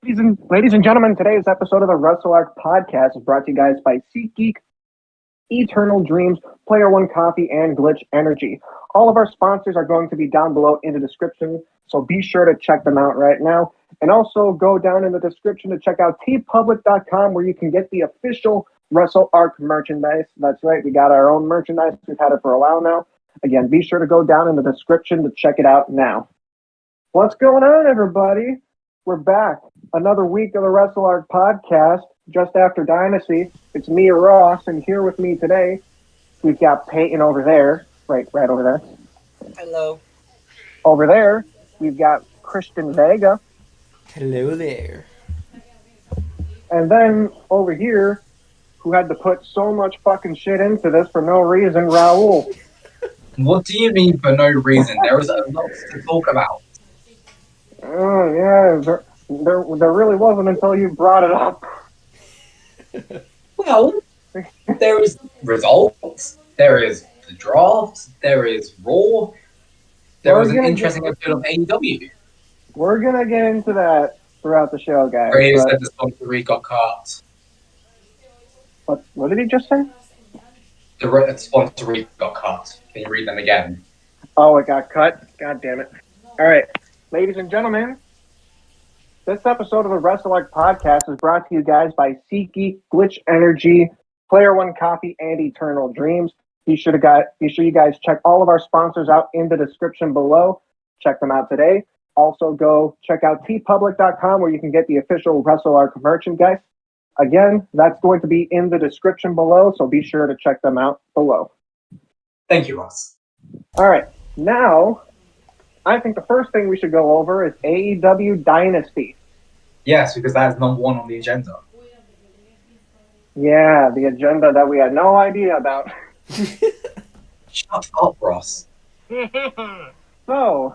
Ladies and gentlemen, today's episode of the Wrestle Arc Podcast is brought to you guys by SeatGeek, Eternal Dreams, Player One Coffee, and Glitch Energy. All of our sponsors are going to be down below in the description, so be sure to check them out right now. And also go down in the description to check out tpublic.com, where you can get the official Wrestle Arc merchandise. That's right, we got our own merchandise. We've had it for a while now. Again, be sure to go down in the description to check it out now. What's going on, everybody? We're back. Another week of the Wrestle Arc Podcast, just after Dynasty. It's me, Ross, and here with me today, we've got Peyton over there. Right over there. Hello. Over there, we've got Christian Vega. Hello there. And then over here, who had to put so much fucking shit into this for no reason, Raul. What do you mean for no reason? There was a lot to talk about. Oh, yeah, there really wasn't until you brought it up. Well, there is results, there is the draft, there is Raw, there was an interesting episode of AEW. We're going to get into that throughout the show, guys. Graves said the sponsory got cut. What did he just say? The sponsory got cut. Can you read them again? Oh, it got cut? God damn it. All right. Ladies and gentlemen, this episode of the Wrestle Arc Podcast is brought to you guys by SeatGeek, Glitch Energy, Player One Coffee, and Eternal Dreams. Be sure you guys check all of our sponsors out in the description below. Check them out today. Also, go check out tpublic.com, where you can get the official Wrestle Arc merchandise. Again, that's going to be in the description below, so be sure to check them out below. Thank you, Ross. All right, now I think the first thing we should go over is AEW Dynasty. Yes, because that is number one on the agenda. Yeah, the agenda that we had no idea about. Shut up, Ross. So,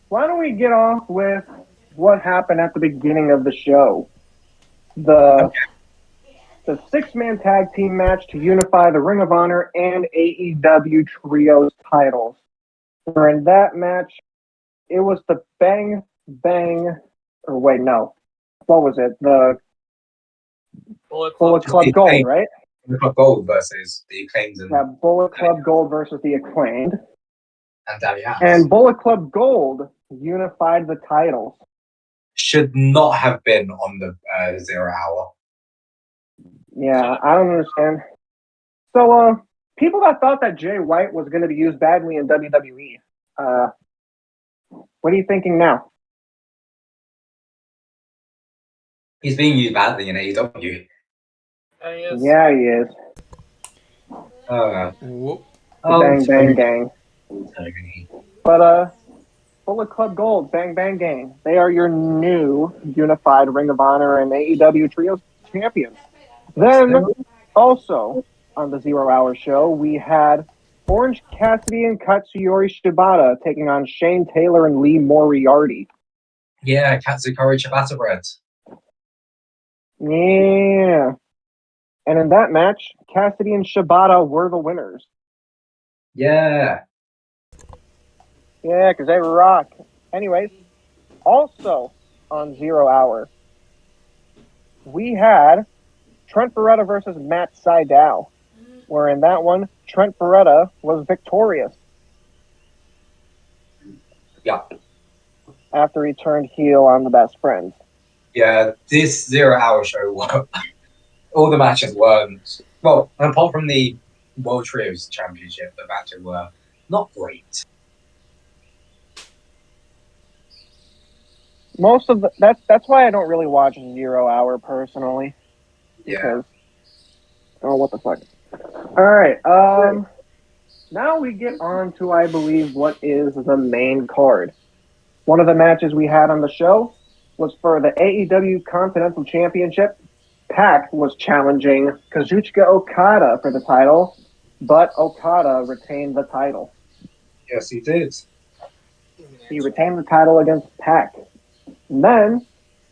why don't we get off with what happened at the beginning of the show? The six-man tag team match to unify the Ring of Honor and AEW Trios titles. During that match, it was the what was it? The Bullet Club Gold, right? Bullet Club Gold versus the Acclaimed and Bullet Club Gold versus the Acclaimed. and Daddy House. And Bullet Club Gold unified the titles. Should not have been on the 0 hour. Yeah, I don't understand. So, people that thought that Jay White was going to be used badly in WWE, what are you thinking now? He's being used badly in AEW. Yeah, he is. Bang, gang. But, Bullet Club Gold, Bang, Bang, gang. They are your new unified Ring of Honor and AEW Trios champions. Then, also, on the 0 hour show, we had Orange Cassidy and Katsuyori Shibata taking on Shane Taylor and Lee Moriarty. Yeah, Katsuyori Shibata bread. Yeah. And in that match, Cassidy and Shibata were the winners. Yeah. Yeah, because they rock. Anyways, also on 0 hour, we had Trent Beretta versus Matt Sydal, where in that one, Trent Beretta was victorious. Yeah. After he turned heel on the Best Friends. Yeah, this 0 hour show, all the matches weren't, well, apart from the World Trios Championship, the matches were not great. Most of that's why I don't really watch 0 hour personally. Yeah. Because, what the fuck? All right. Now we get on to, I believe, what is the main card. One of the matches we had on the show was for the AEW Continental Championship. Pac was challenging Kazuchika Okada for the title, but Okada retained the title. Yes, he did. He retained the title against Pac. And then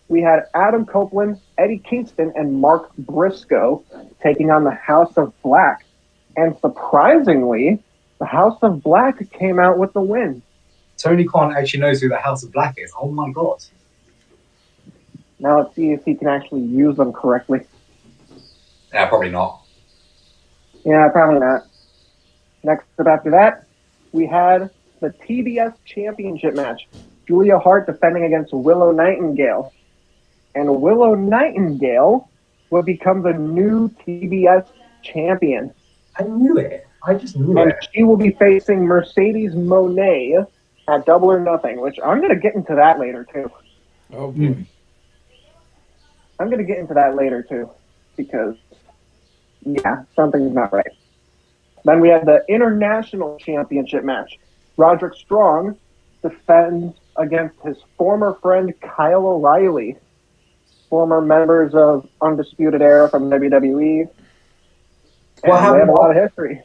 we had Adam Copeland, Eddie Kingston, and Mark Briscoe taking on the House of Black. And surprisingly, the House of Black came out with the win. Tony Khan actually knows who the House of Black is. Oh my god. Now let's see if he can actually use them correctly. Yeah, probably not. Yeah, probably not. Next up after that, we had the TBS Championship match. Julia Hart defending against Willow Nightingale. And Willow Nightingale will become the new TBS champion. I knew it. I just knew And it. she will be facing Mercedes Moné at Double or Nothing, which I'm going to get into that later, too. Oh boy. I'm going to get into that later, too, because, yeah, something's not right. Then we had the International Championship match. Roderick Strong defends against his former friend Kyle O'Reilly, former members of Undisputed Era from WWE. And they have a lot of history.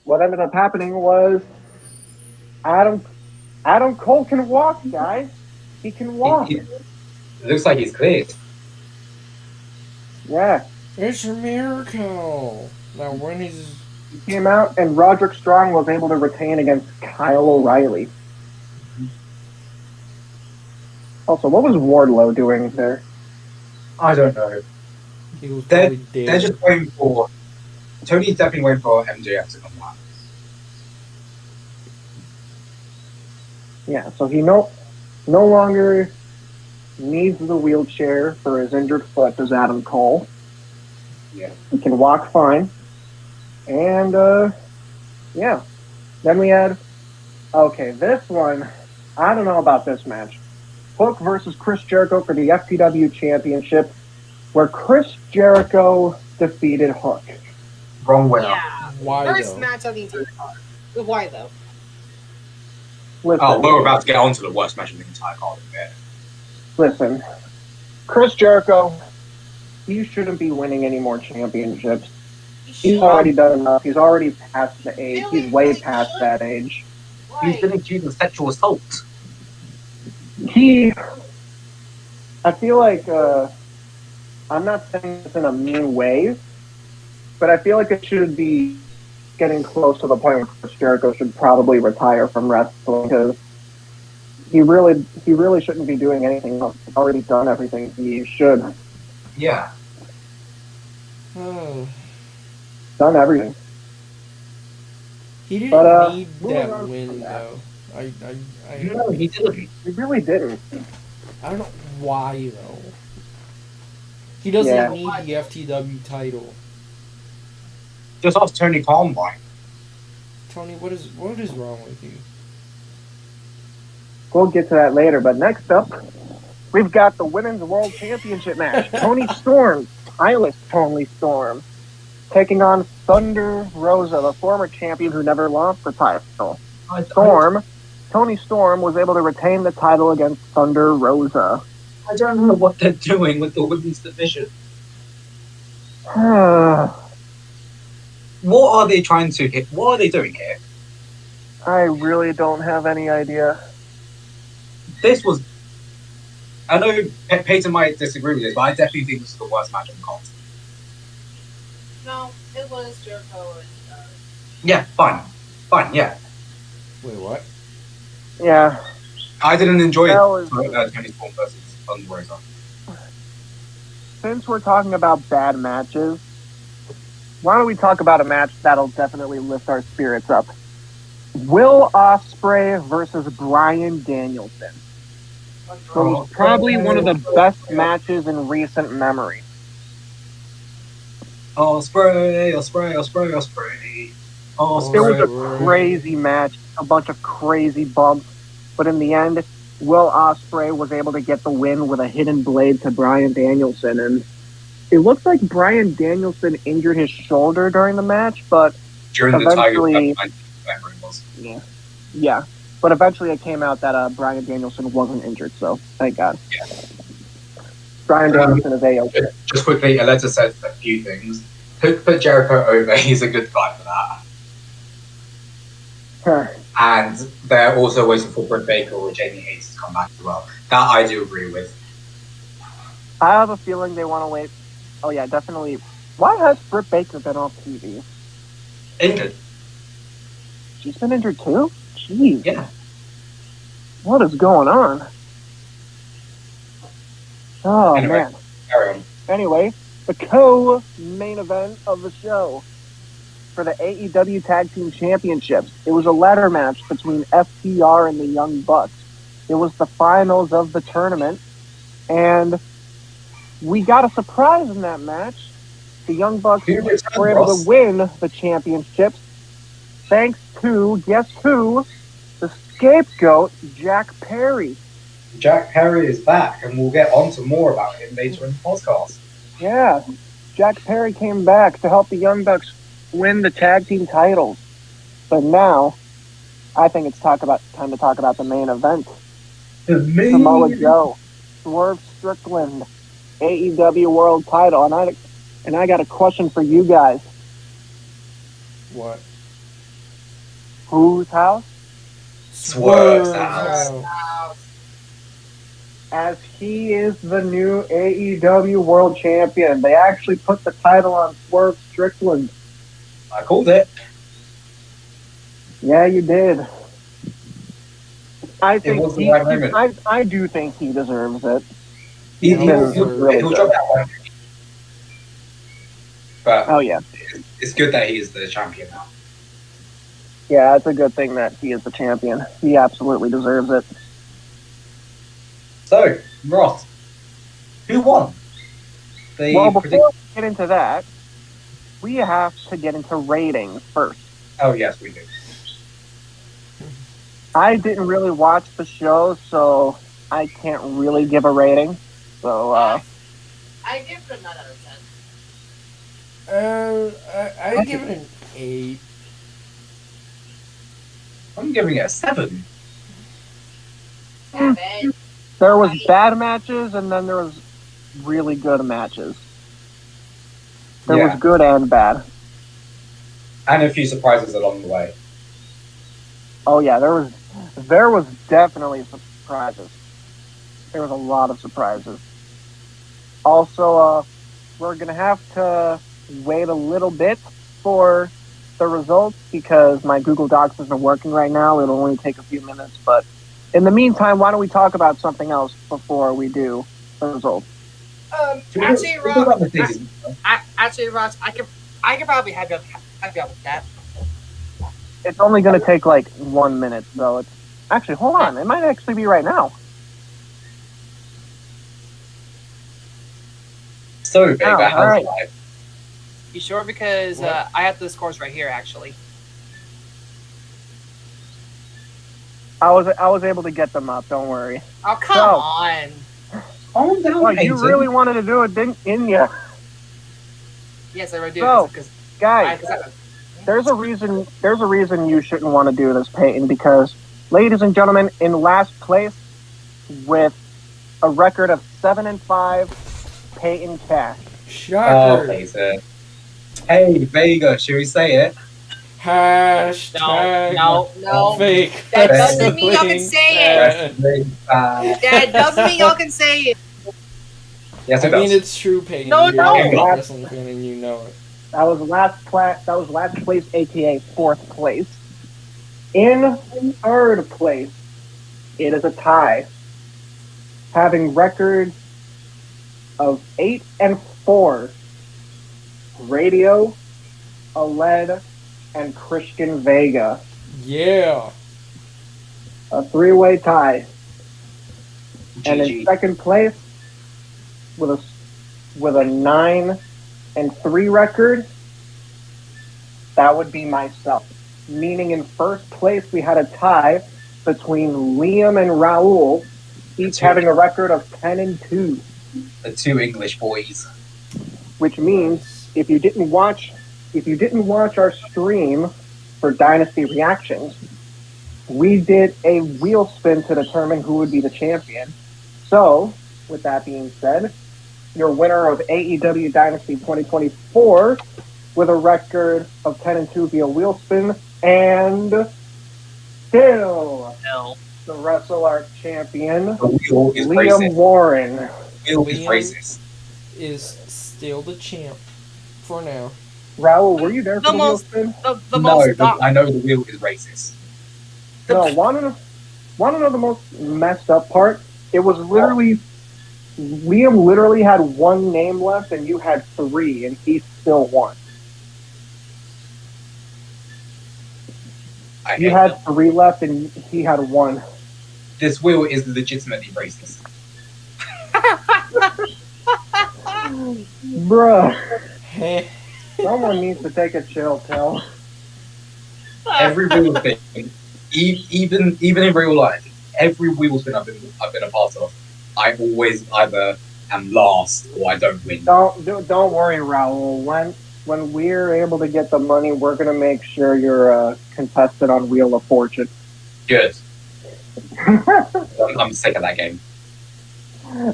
What ended up happening was Adam Cole can walk, guys. He can walk. It looks like he's cleared. Yeah. It's a miracle. Now when he's He came out, and Roderick Strong was able to retain against Kyle O'Reilly. Also, what was Wardlow doing there? I don't know. he was They're probably dead. just waiting for. Tony's definitely waiting for MJF to come back. Yeah, so he no longer needs the wheelchair for his injured foot as Adam Cole. Yeah. He can walk fine. And, yeah. Then we had, okay, this one, I don't know about this match. Hook versus Chris Jericho for the FTW Championship, where Chris Jericho defeated Hook. Wrong winner. Yeah. Why First though? match on the entire card. Why though? Listen, Oh, we're about to get on to the worst match of the entire card. listen. Chris Jericho, he shouldn't be winning any more championships. He's already done enough. He's already past the age. He's way past that age. He's been accused of sexual assault. I feel like, I'm not saying this in a mean way, but I feel like it should be getting close to the point where Chris Jericho should probably retire from wrestling, because he really shouldn't be doing anything else. He's already done everything he should. Yeah. Oh. Done everything. He didn't But, need moving that on win from that. though. No, he didn't. He really didn't. I don't know why though. He doesn't Yeah. need the FTW title. Just ask Tony Khan why. Tony, what is wrong with you? We'll get to that later, but next up, we've got the Women's World Championship match. Tony Storm, Eyeless Tony Storm, taking on Thunder Rosa, the former champion who never lost the title. Tony Storm was able to retain the title against Thunder Rosa. I don't know what they're doing with the women's division. What are they trying to hit? What are they doing here? I really don't have any idea. This was. I know Peyton might disagree with this, but I definitely think this is the worst match on the card. No, it was Jericho and Yeah, fine, yeah. Wait, what? Yeah. I didn't enjoy That was- Tony Storm versus Thunder Rosa. Since we're talking about bad matches, why don't we talk about a match that'll definitely lift our spirits up? Will Ospreay versus Bryan Danielson. So it was probably one of the best matches in recent memory. Ospreay. It was a crazy match, a bunch of crazy bumps, but in the end, Will Ospreay was able to get the win with a hidden blade to Bryan Danielson, and it looks like Bryan Danielson injured his shoulder during the match, but During the eventually, Tiger whatever it was. yeah. But eventually it came out that Bryan Danielson wasn't injured, so thank God. Yeah. Bryan Danielson is A-OK. Just quickly, Aletta said a few things. Put Jericho over, he's a good guy for that. And they're also waiting for Britt Baker or Jamie Hayes to come back as well. That I do agree with. I have a feeling they want to wait. Oh, yeah, definitely. Why has Britt Baker been off TV? Injured. She's been injured too? Jeez. Yeah. What is going on? Oh, Anyway. man. Carry on. Anyway, the co-main event of the show for the AEW Tag Team Championships. It was a ladder match between FTR and the Young Bucks. It was the finals of the tournament, and we got a surprise in that match. The Young Bucks were able to win the championships thanks to, guess who? The scapegoat, Jack Perry. Jack Perry is back, and we'll get on to more about him later in the podcast. Yeah, Jack Perry came back to help the Young Bucks win the tag team titles. But now, I think it's time to talk about the main event. Samoa Joe, Swerve Strickland, AEW World Title, and I got a question for you guys. What? Whose house? Swerve's house. As he is the new AEW World Champion. They actually put the title on Swerve Strickland. I called it. Yeah, you did. I think was the right moment. I do think he deserves it. He'll really drop that one. But Oh yeah, it's good that he is the champion now. yeah, it's a good thing that he is the champion. He absolutely deserves it. So, Ross, who won? Well, before we get into that, we have to get into ratings first. Oh, yes, we do. I didn't really watch the show, so I can't really give a rating. So, I give it a 9 out of 10. I give it an 8. I'm giving it a 7. 7. there was bad matches, and then there was really good matches. There was good and bad. And a few surprises along the way. Oh yeah, there was definitely surprises. There was a lot of surprises. Also, we're gonna have to wait a little bit for the results because my Google Docs isn't working right now. It'll only take a few minutes, but in the meantime, why don't we talk about something else before we do the results? Actually, Ross, I can probably help you out with that. It's only going to take like 1 minute, so it's actually, hold on, it might actually be right now. So, Vega, all right. life? You sure? Because I have the scores right here, actually. I was able to get them up. Don't worry. Oh, come on. Calm down, Well, you Peyton. really wanted to do it, didn't you? Yes, I do. So, Cause guys, there's a reason you shouldn't want to do this, Peyton, because, ladies and gentlemen, in last place with a record of 7-5, Peyton Cash. Oh, Shocker. Peyton. Hey, Vega, should we say it? Hashtag No. fake. That doesn't mean y'all can say it. That doesn't mean y'all can say it. Yes, I it does. mean, it's true, Peyton. No, You're no. a big wrestling fan and you know it. That was last place, aka fourth place. In third place, it is a tie, having records of 8-4. Radio, Aled, and Christian Vega. Yeah. A 3-way tie. And in GG. second place, with a 9-3 record, that would be myself. Meaning in first place, we had a tie between Liam and Raul, each having a record of 10-2. The two English boys. Which means if you didn't watch our stream for Dynasty Reactions, we did a wheel spin to determine who would be the champion. So, with that being said, your winner of AEW Dynasty 2024 with a record of 10-2 via wheel spin, and still the Wrestle Arc champion, The wheel is Liam racist. Warren. The wheel is Liam racist. is still the champ for now. Raul, were you there for the wheel spin? The No, most. but I know the wheel is racist. No, want to know the most messed up part? It was literally Liam literally had one name left, and you had 3, and he still won. You had 3 left, and he had 1. This wheel is legitimately racist. Bruh. Someone needs to take a chill pill. Every wheel thing, even in real life, every wheel spin I've been a part of, I always either am last or I don't win. Don't worry, Raul. When we're able to get the money, we're gonna make sure you're a contestant on Wheel of Fortune. Good. I'm sick of that game.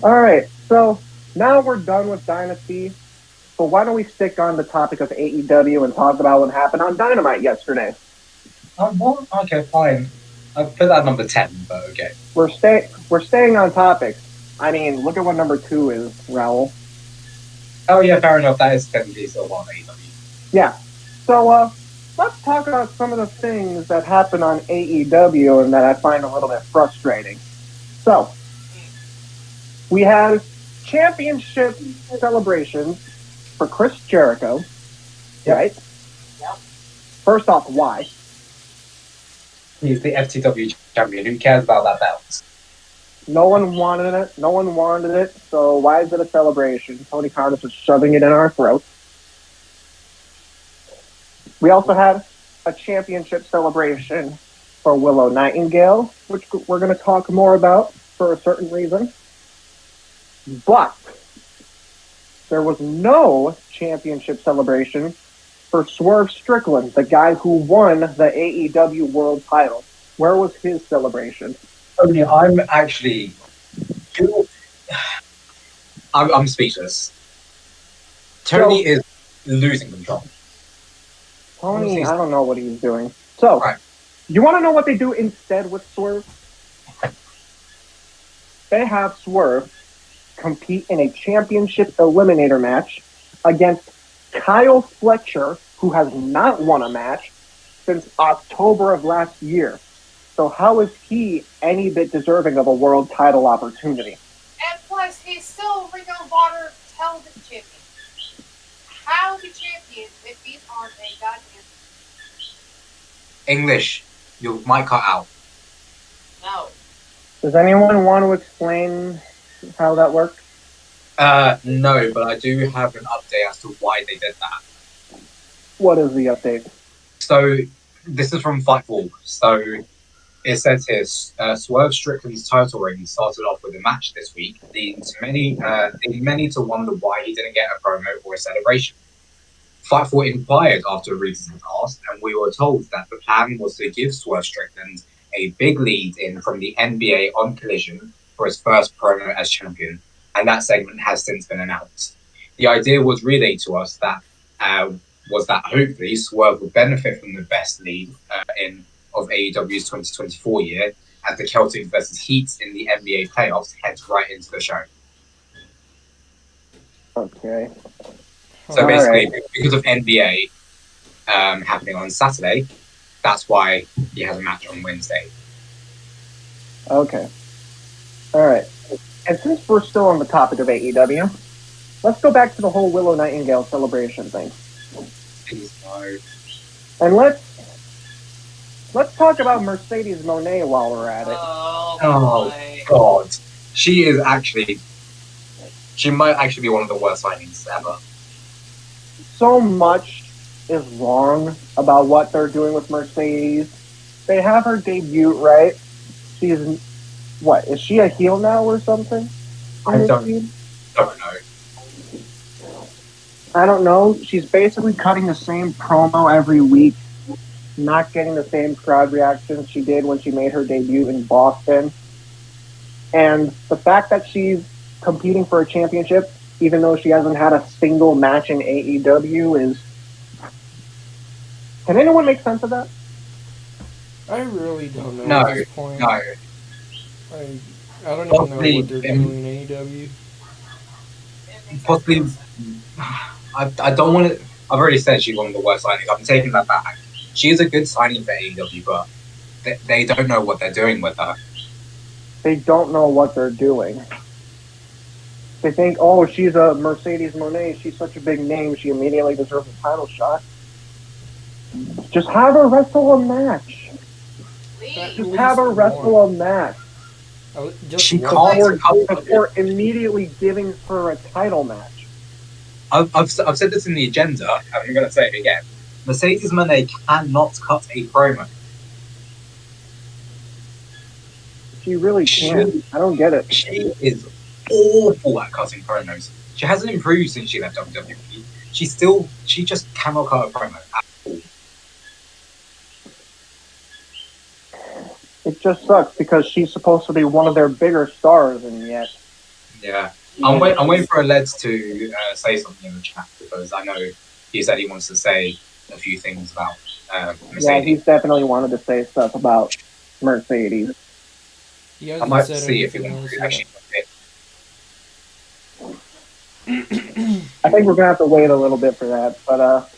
All right, so now we're done with Dynasty. So why don't we stick on the topic of AEW and talk about what happened on Dynamite yesterday? What? Okay, fine. I'll put that number 10, but okay. We're staying on topic. I mean, look at what number 2 is, Raul. Oh yeah, fair enough. That is technically still on AEW. Yeah. So let's talk about some of the things that happen on AEW and that I find a little bit frustrating. So we had championship celebrations for Chris Jericho, right? Yep. First off, why? He's the FTW champion. Who cares about that belt? No one wanted it. So why is it a celebration? Tony Khan is just shoving it in our throats. We also had a championship celebration for Willow Nightingale, which we're going to talk more about for a certain reason. But there was no championship celebration for Swerve Strickland, the guy who won the AEW World title. Where was his celebration? Tony, I'm actually... I'm speechless. Tony is losing control. Tony, I don't know what he's doing. So, right. You want to know what they do instead with Swerve? They have Swerve compete in a championship eliminator match against Kyle Fletcher, who has not won a match since October of last year. So how is he any bit deserving of a world title opportunity? And plus, he's still Ring of Honor television champion. How the champion if these aren't a goddamn... English, you might cut out. No. Does anyone want to explain how that works? No, but I do have an update as to why they did that. What is the update? So, this is from Fightful. So, it says here, Swerve Strickland's title reign started off with a match this week, leading many to wonder why he didn't get a promo or a celebration. Fightful inquired after reasons had asked, and we were told that the plan was to give Swerve Strickland a big lead in from the NBA on Collision for his first promo as champion, and that segment has since been announced. The idea was relayed to us that hopefully Swerve would benefit from the best lead of AEW's 2024 year, as the Celtics versus Heat in the NBA playoffs heads right into the show. Okay. So basically, because of NBA happening on Saturday, that's why he has a match on Wednesday. Okay. All right. And since we're still on the topic of AEW, let's go back to the whole Willow Nightingale celebration thing. Please no. And let's talk about Mercedes Moné while we're at it. Oh God. She might actually be one of the worst signings ever. So much is wrong about what they're doing with Mercedes. They have her debut, right? She's, what, is she a heel now or something? I don't know. I don't know. She's basically cutting the same promo every week, not getting the same crowd reactions she did when she made her debut in Boston. And the fact that she's competing for a championship, even though she hasn't had a single match in AEW, is... Can anyone make sense of that? I really don't know No, at this point. no. I don't even know what they're doing in AEW. Possibly, I don't want to... I've already said she's one of the worst signings. I'm taking that back. She is a good signing for AEW, but they don't know what they're doing with her. They don't know what they're doing. They think, oh, she's a Mercedes Moné. She's such a big name. She immediately deserves a title shot. Just have her wrestle a match. Please. Just have her wrestle a match. Just She one. can't. Before immediately giving her a title match. I've said this in the agenda, and I'm going to say it again. Mercedes Moné cannot cut a promo. She really can't. I don't get it. She is awful at cutting promos. She hasn't improved since she left WWE. She just cannot cut a promo at all. It just sucks because she's supposed to be one of their bigger stars, and yet. Yeah. I'm waiting for Leds to say something in the chat because I know he said he wants to say a few things about Mercedes. Yeah, he's definitely wanted to say stuff about Mercedes. I might see if he wants to actually say it. I think we're going to have to wait a little bit for that, but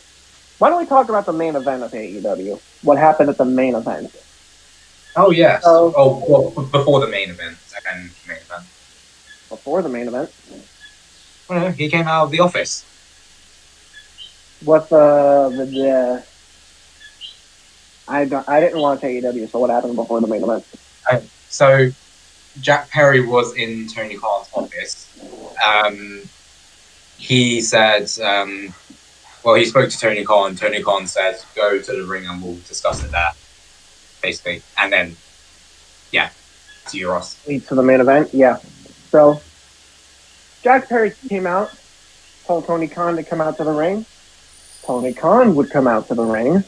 why don't we talk about the main event of AEW? What happened at the main event? Oh, yes. Well, before the main event, second main event. Before the main event? Well, he came out of the office. What I didn't watch AEW, so what happened before the main event? So, Jack Perry was in Tony Khan's office. He said, he spoke to Tony Khan. Tony Khan said, go to the ring and we'll discuss it there, basically. And then, yeah, to your Ross. Lead to the main event, yeah. So, Jack Perry came out, told Tony Khan to come out to the ring. Tony Khan would come out to the ring.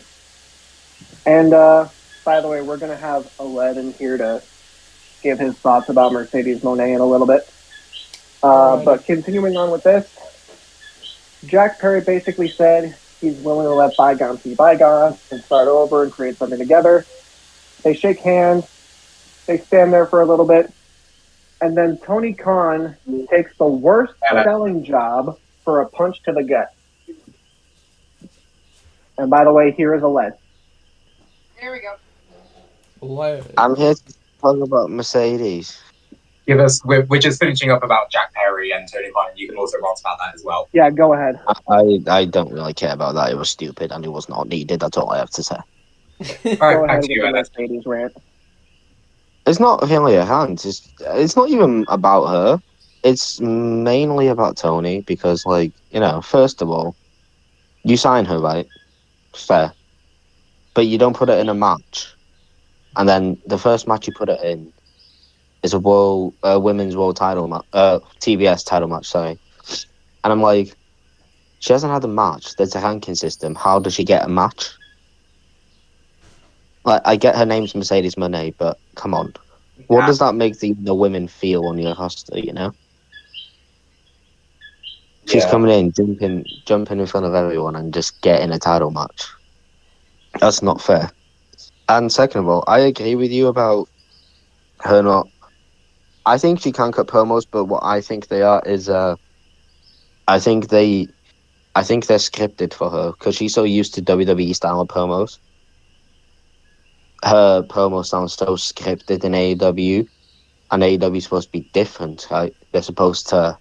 And, by the way, we're going to have Aled in here to give his thoughts about Mercedes Moné in a little bit. But continuing on with this, Jack Perry basically said he's willing to let bygones be bygones and start over and create something together. They shake hands. They stand there for a little bit. And then Tony Khan takes the worst selling job for a punch to the gut. And by the way, here is Aled. There we go. I'm here to talk about Mercedes. We're just finishing up about Jack Perry and Tony Khan. You can also rant about that as well. Yeah, go ahead. I don't really care about that. It was stupid and it was not needed. That's all I have to say. All Go right, ahead back with to you, the Alex. Mercedes rant. It's not really a hand. It's not even about her. It's mainly about Tony because, first of all, you sign her, right? Fair. But you don't put it in a match. And then the first match you put it in is a women's world title match, TBS title match, sorry. And I'm like, she hasn't had a match. There's a ranking system. How does she get a match? Like, I get her name's Mercedes Moné, but come on. What does that make the women feel on your roster, you know? She's coming in, jumping in front of everyone and just getting a title match. That's not fair. And second of all, I agree with you about her not... I think she can cut promos, but what I think they are is... I think they're scripted for her, because she's so used to WWE style of promos. Her promo sounds so scripted in AEW, and AEW is supposed to be different, right? They're supposed to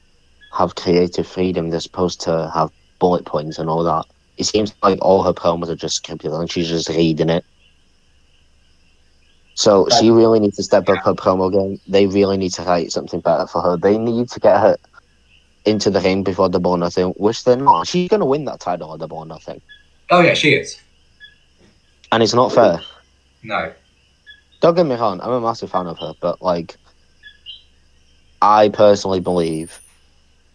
have creative freedom, they're supposed to have bullet points and all that. It seems like all her promos are just scripted, and she's just reading it. So she really needs to step up her promo game. They really need to write something better for her. They need to get her into the ring before Double or Nothing, which they're not. She's going to win that title at Double or Nothing. Oh, yeah, she is. And it's not fair. No. Don't get me wrong, I'm a massive fan of her, but, I personally believe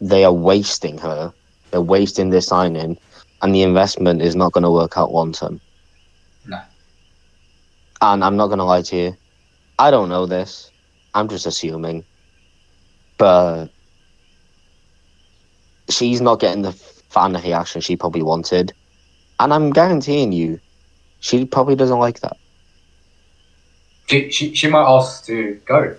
they are wasting her. They're wasting this signing, and the investment is not going to work out long term. No. And I'm not going to lie to you. I don't know this. I'm just assuming. But she's not getting the fan reaction she probably wanted. And I'm guaranteeing you, she probably doesn't like that. She might ask to go.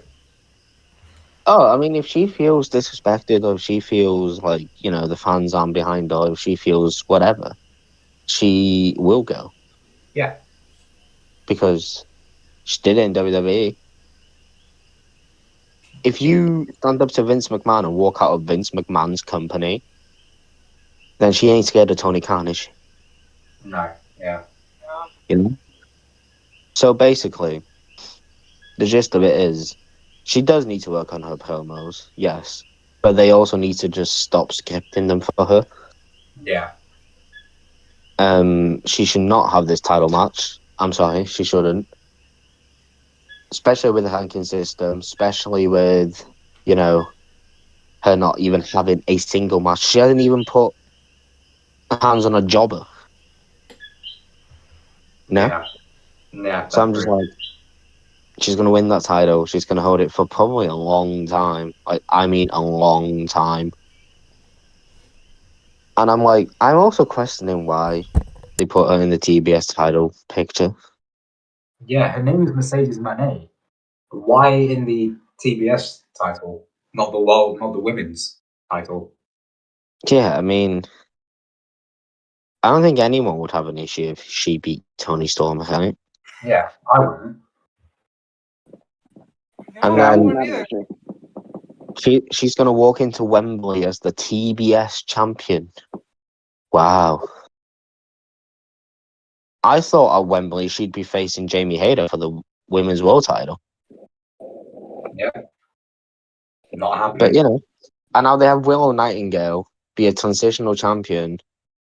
Oh, I mean, if she feels disrespected, or if she feels like, the fans aren't behind her, or if she feels whatever, she will go. Yeah. Because she did it in WWE. if you stand up to Vince McMahon and walk out of Vince McMahon's company, then she ain't scared of Tony Khan, is she? No, yeah. You know? So basically, the gist of it is, she does need to work on her promos, yes, but they also need to just stop scripting them for her. Yeah. She should not have this title match. I'm sorry, she shouldn't. Especially with the ranking system, especially with, you know, her not even having a single match. She hasn't even put her hands on a jobber. No? Yeah. Yeah. So I'm just like, she's going to win that title. She's going to hold it for probably a long time. I mean, a long time. And I'm like, I'm also questioning why they put her in the TBS title picture. Yeah, her name is Mercedes Moné. Why in the TBS title, not the world, not the women's title? Yeah, I mean, I don't think anyone would have an issue if she beat Toni Storm, right? Yeah, I wouldn't. And Yeah, I then- wouldn't have an issue. She's going to walk into Wembley as the TBS champion. Wow. I thought at Wembley she'd be facing Jamie Hayter for the women's world title. Yeah. Not happening. But, you know, and now they have Willow Nightingale be a transitional champion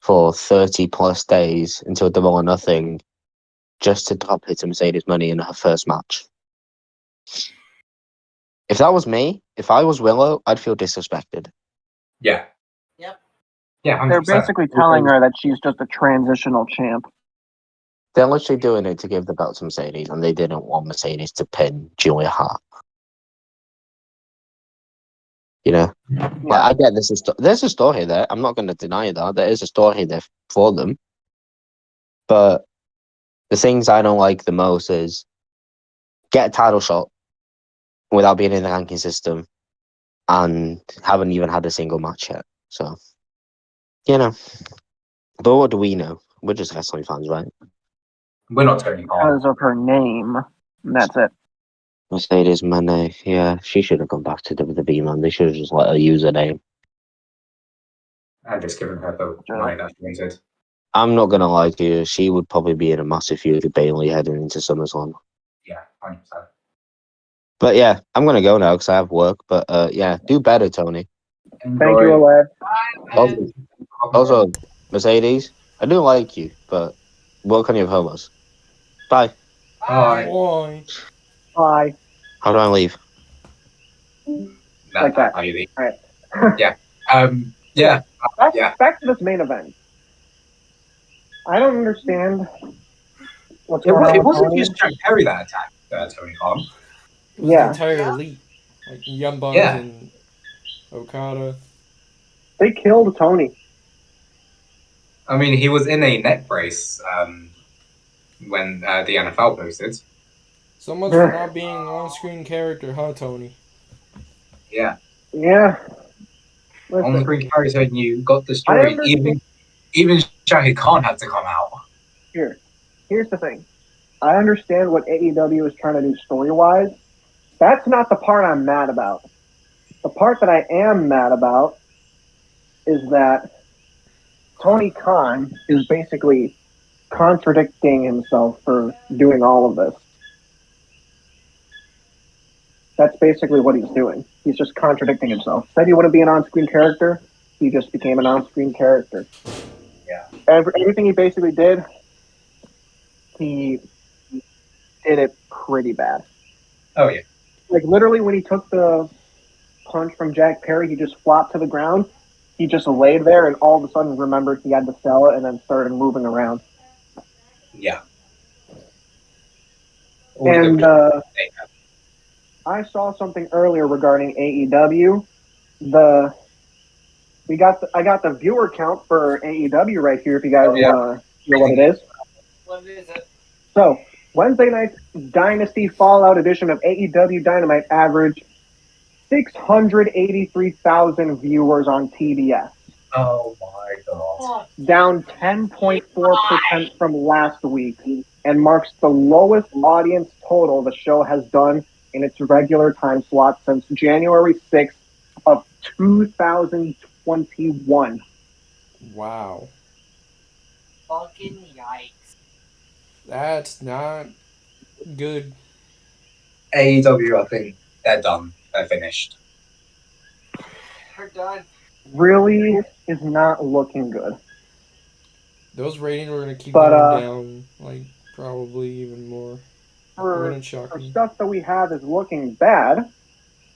for 30 plus days until Double or Nothing just to drop hit Mercedes money in her first match. If that was me, if I was Willow, I'd feel disrespected. Yeah. Yep. Yeah, 100%. They're basically telling her that she's just a transitional champ. They're literally doing it to give the belt to Mercedes, and they didn't want Mercedes to pin Julia Hart. You know? But I get there's a story there. I'm not going to deny that. There is a story there for them. But the things I don't like the most is get a title shot without being in the ranking system and haven't even had a single match yet. So, you know. But what do we know? We're just wrestling fans, right? We're not Tony Khan. Because of her name. And that's it. Mercedes Moné, yeah, she should have gone back to WWE, man. They should have just let her use her name. And just given her the money that she wanted. I'm not going to lie to you, she would probably be in a massive feud with Bayley heading into SummerSlam. Yeah, 100%. But yeah, I'm going to go now because I have work. But yeah, do better, Tony. Thank you, Aled. Also, Mercedes, I do like you, but work on your promos. Bye. Bye. Boy. Bye. How do I leave? Like that. How you leave. Alright. Yeah. Yeah. Back to this main event. I don't understand what's It going on. it with wasn't Tony. just Jack Perry that attacked Tony Khan. It was Yeah. the entire elite. Like Young Bucks Yeah. and Okada. They killed Tony. I mean, he was in a neck brace when the NFL posted. So much for not being an on-screen character, huh, Tony? Yeah. Yeah. On Listen, screen character, and you got the I story. understand. Even Shahid Khan had to come out. Here's the thing. I understand what AEW is trying to do story-wise. That's not the part I'm mad about. The part that I am mad about is that Tony Khan is basically contradicting himself for doing all of this. That's basically what he's doing. He's just contradicting himself. Said he wouldn't be an on-screen character. He just became an on-screen character. Yeah. Everything he basically did, he did it pretty bad. Oh yeah. Like literally when he took the punch from Jack Perry, he just flopped to the ground. He just laid there and all of a sudden remembered he had to sell it and then started moving around. Yeah. And I saw something earlier regarding AEW. I got the viewer count for AEW right here if you guys want to hear what it is. What is it? So, Wednesday night's Dynasty Fallout edition of AEW Dynamite averaged 683,000 viewers on TBS, Oh my god. down 10.4% from last week, and marks the lowest audience total the show has done in its regular time slot since January 6th of 2021. Wow. Fucking yikes. That's not good. AEW, I think they're done. They're finished. We're done. Really is not looking good. Those ratings are going to keep But, going down, like, probably even more. It For wouldn't shock me. stuff that we have is looking bad,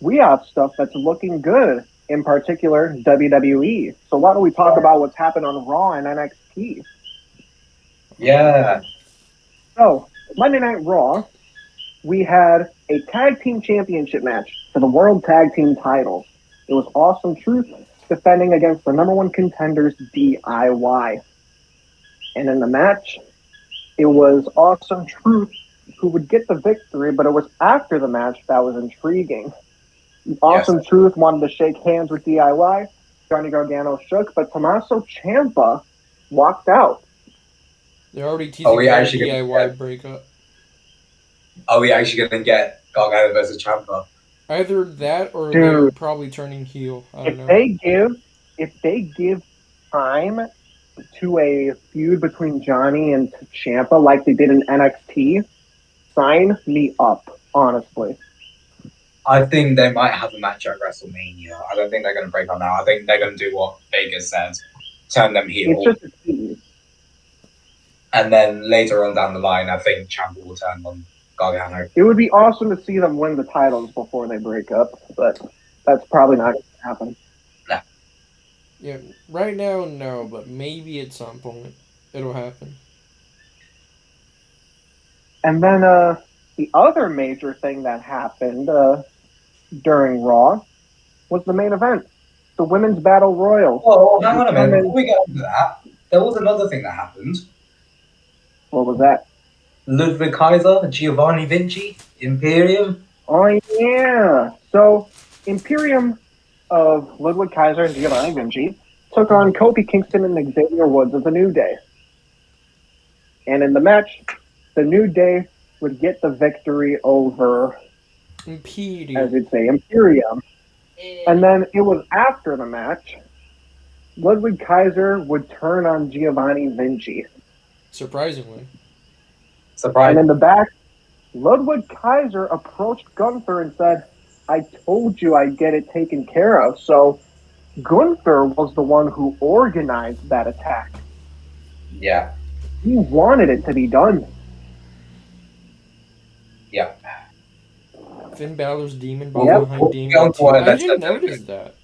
we have stuff that's looking good, in particular WWE. So why don't we talk about what's happened on Raw and NXT? Yeah. So, Monday Night Raw, we had a tag team championship match for the World Tag Team titles. It was Awesome Truth defending against the number one contenders, DIY. And in the match, it was Awesome Truth who would get the victory, but it was after the match that was intriguing. Awesome Truth wanted to shake hands with DIY. Johnny Gargano shook, but Tommaso Ciampa walked out. They're already teasing we about a actually DIY breakup. Are we actually going to get Gargano versus Ciampa? Either that or Dude. they're probably turning heel. I don't know. If they give time to a feud between Johnny and Ciampa like they did in NXT, sign me up, honestly. I think they might have a match at WrestleMania. I don't think they're going to break on now. I think they're going to do what Vegas said, turn them heel. It's just a tease. And then later on down the line, I think Ciampa will turn on Gargano. It would be awesome to see them win the titles before they break up, but that's probably not going to happen. Yeah, right now, no, but maybe at some point it'll happen. And then the other major thing that happened during Raw was the main event, the Women's Battle Royal. Oh, hang on a minute. Before we get on to that, there was another thing that happened. What was that? Ludwig Kaiser, Giovanni Vinci, Imperium. Oh, yeah. So, Imperium of Ludwig Kaiser and Giovanni Vinci took on Kofi Kingston and Xavier Woods of the New Day. And in the match, the New Day would get the victory over, Imperium. as you'd say, Imperium. And then it was after the match, Ludwig Kaiser would turn on Giovanni Vinci. Surprisingly. And in the back, Ludwig Kaiser approached Gunther and said, I told you I'd get it taken care of. So Gunther was the one who organized that attack. Yeah. He wanted it to be done. Yeah. Finn Balor's demon Well, behind we'll Demon get on to 2. what I that's didn't gonna do. notice that.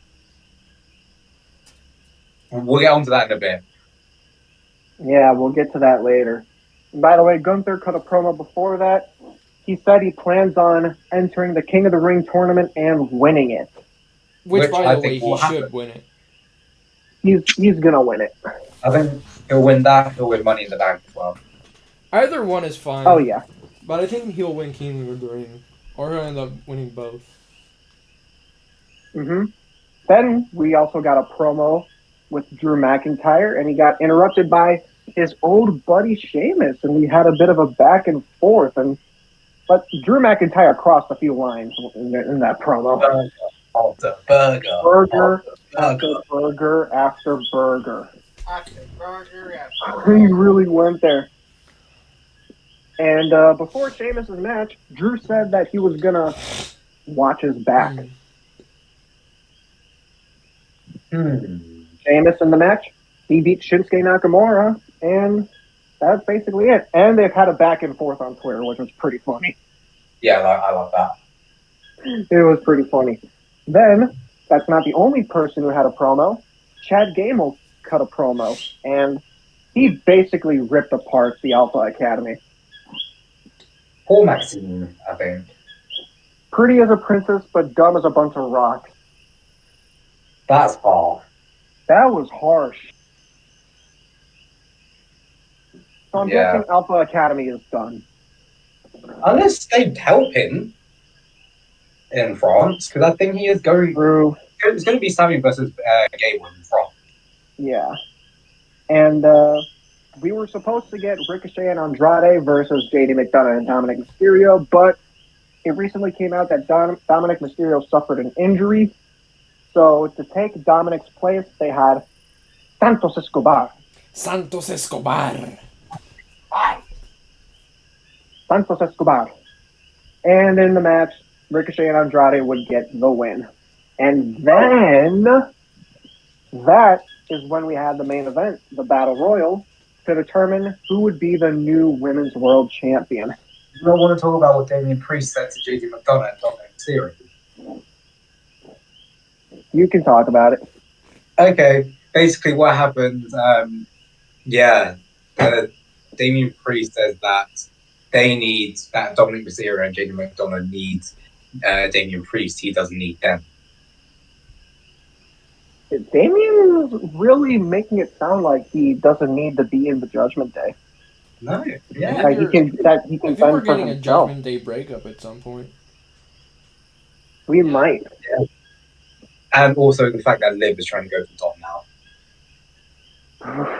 We'll get on to that in a bit. Yeah, we'll get to that later. And by the way, Gunther cut a promo before that. He said he plans on entering the King of the Ring tournament and winning it. Which by I the way, think he will should happen. win it. He's gonna win it. I think he'll win that. He'll win Money in the Bank as well. Either one is fine. Oh yeah. But I think he'll win King of the Ring. Or he'll end up winning both. Then we also got a promo with Drew McIntyre, and he got interrupted by his old buddy Sheamus, and we had a bit of a back and forth. But Drew McIntyre crossed a few lines in that promo. Burger after burger after burger. He really went there. And before Sheamus' match, Drew said that he was gonna watch his back. Sheamus in the match, he beat Shinsuke Nakamura, and that's basically it. And they've had a back and forth on Twitter, which was pretty funny. Yeah, I love that. It was pretty funny. Then, that's not the only person who had a promo. Chad Gable cut a promo, and he basically ripped apart the Alpha Academy. Paul Maxine, I think. Pretty as a princess, but dumb as a bunch of rocks. That's Paul. That was harsh. So I'm guessing Alpha Academy is done. Unless they help him in France, because I think he is going through. It's going to be Sammy versus Gable in France. Yeah. And we were supposed to get Ricochet and Andrade versus JD McDonough and Dominic Mysterio, but it recently came out that Dominic Mysterio suffered an injury. So to take Dominic's place, they had Santos Escobar. Santos Escobar. Santos Escobar. And in the match, Ricochet and Andrade would get the win. And then that is when we had the main event, the Battle Royal, to determine who would be the new Women's World Champion. You don't want to talk about what Damian Priest said to JD McDonough and Dominic Mysterio. You can talk about it. Okay, basically what happened, Damian Priest says that Dominic Mysterio and JD McDonough need Damian Priest. He doesn't need them. Damian is really making it sound like he doesn't need to be in the Judgment Day. No, yeah. Like he can I think we're fend for getting a himself. Judgment Day breakup at some point. We might. Yeah. And also the fact that Liv is trying to go for Dom now.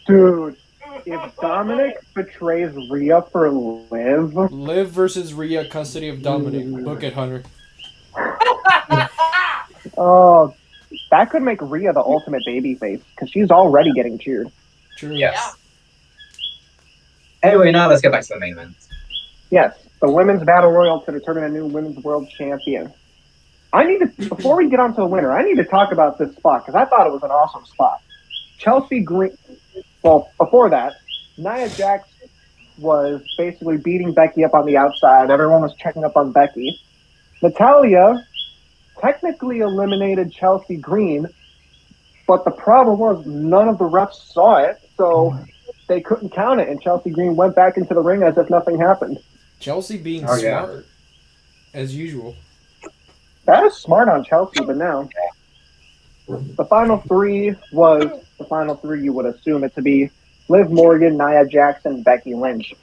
Dude, if Dominic betrays Rhea for Liv... Liv versus Rhea, custody of Dominic. Book it, Hunter. Oh, that could make Rhea the ultimate babyface, because she's already getting cheered. True. Yes. Anyway, now let's get back to the main event. Yes, the Women's Battle Royal to determine a new Women's World Champion. Before we get on to the winner, I need to talk about this spot, because I thought it was an awesome spot. Chelsea Green... Well, before that, Nia Jax was basically beating Becky up on the outside. Everyone was checking up on Becky. Natalya technically eliminated Chelsea Green, but the problem was none of the refs saw it, so they couldn't count it, and Chelsea Green went back into the ring as if nothing happened. Chelsea being Oh, yeah. smart, as usual. That is smart on Chelsea, but now. The final three was the final three you would assume it to be: Liv Morgan, Nia Jax, and Becky Lynch.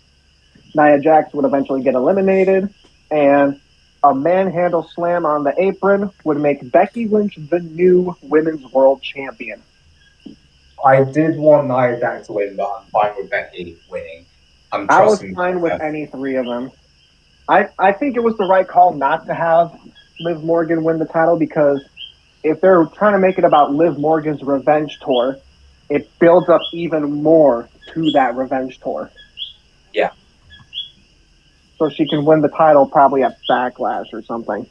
Nia Jax would eventually get eliminated, and a manhandle slam on the apron would make Becky Lynch the new Women's World Champion. I did want Nia Jax to win, but I'm fine with Becky winning. I was fine with any three of them. I think it was the right call not to have Liv Morgan win the title, because if they're trying to make it about Liv Morgan's revenge tour, it builds up even more to that revenge tour. Yeah. So she can win the title probably at Backlash or something.